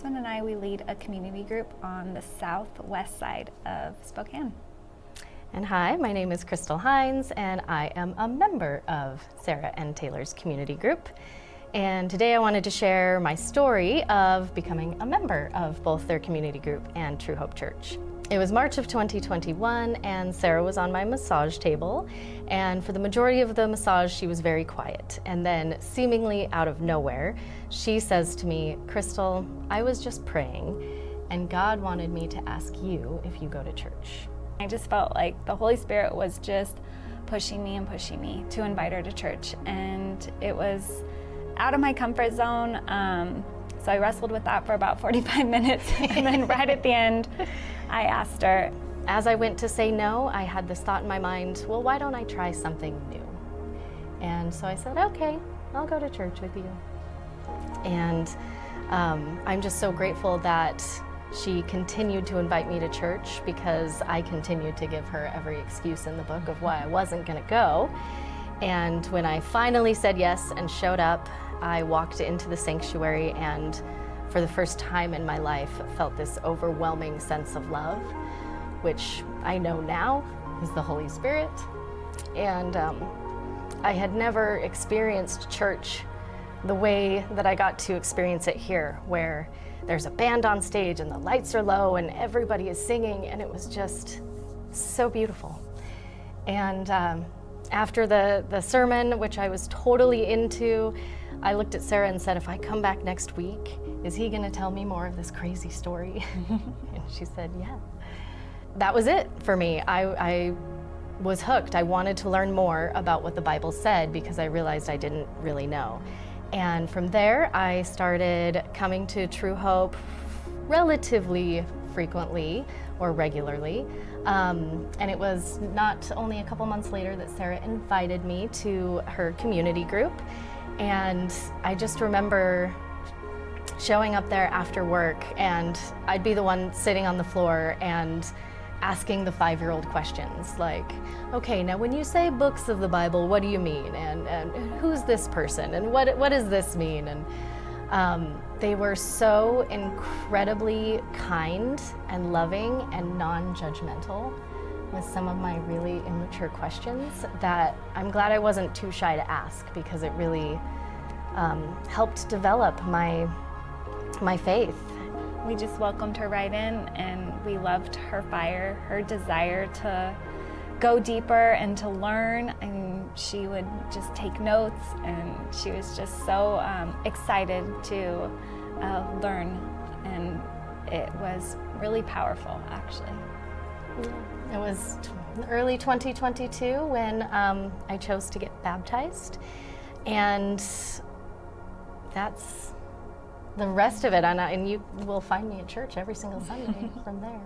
husband and I, we lead a community group on the southwest side of Spokane. And hi, my name is Crystal Hines, and I am a member of Sarah and Taylor's community group. And today I wanted to share my story of becoming a member of both their community group and True Hope Church. It was March of 2021, and Sarah was on my massage table, and for the majority of the massage she was very quiet. And then, seemingly out of nowhere, she says to me, "Crystal, I was just praying, and God wanted me to ask you if you go to church." I just felt like the Holy Spirit was just pushing me to invite her to church, and it was out of my comfort zone. So I wrestled with that for about 45 minutes, and then right at the end, I asked her. As I went to say no, I had this thought in my mind, well, why don't I try something new? And so I said, okay, I'll go to church with you. And I'm just so grateful that she continued to invite me to church, because I continued to give her every excuse in the book of why I wasn't going to go. And when I finally said yes and showed up, I walked into the sanctuary and for the first time in my life felt this overwhelming sense of love, which I know now is the Holy Spirit. And I had never experienced church the way that I got to experience it here, where there's a band on stage and the lights are low and everybody is singing, and it was just so beautiful. And after the sermon, which I was totally into, I looked at Sarah and said, if I come back next week, is he going to tell me more of this crazy story? And she said, yeah. That was it for me. I was hooked. I wanted to learn more about what the Bible said, because I realized I didn't really know. And from there, I started coming to True Hope relatively frequently or regularly. And it was not only a couple months later that Sarah invited me to her community group. And I just remember showing up there after work, and I'd be the one sitting on the floor and asking the 5-year-old questions like, okay, now when you say books of the Bible, what do you mean? And who's this person? And what does this mean? And they were so incredibly kind and loving and non-judgmental with some of my really immature questions that I'm glad I wasn't too shy to ask, because it really helped develop my faith. We just welcomed her right in, and we loved her fire, her desire to go deeper and to learn. And she would just take notes, and she was just so excited to learn, and it was really powerful, actually. It was early 2022 when I chose to get baptized, and that's the rest of it. And you will find me at church every single Sunday from there.